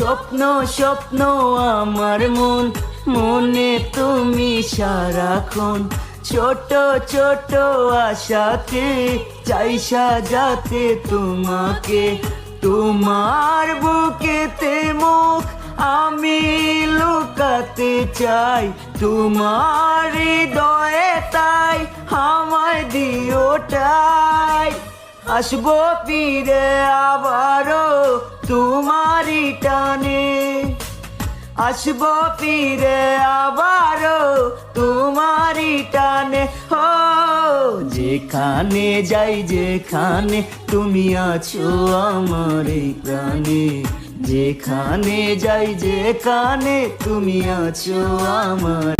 স্বপ্ন স্বপ্ন আমার মন, মনে তুমি সারাক্ষণ। ছোট ছোট আশাতে চাই সাজাতে তোমাকে, তোমার বুকেতে মুখ আমি লুকাতে চাই, তোমার হৃদয়ে তাই আমায় দিওটাই। আসবো ফিরে আবারও তোমারই টানে, আসবো ফিরে আবারও তোমারই টানে। ও যেখানে যাই যেখানে তুমি আছো আমার এই প্রাণে, যেখানে যাই যেখানে তুমি আছো আমার।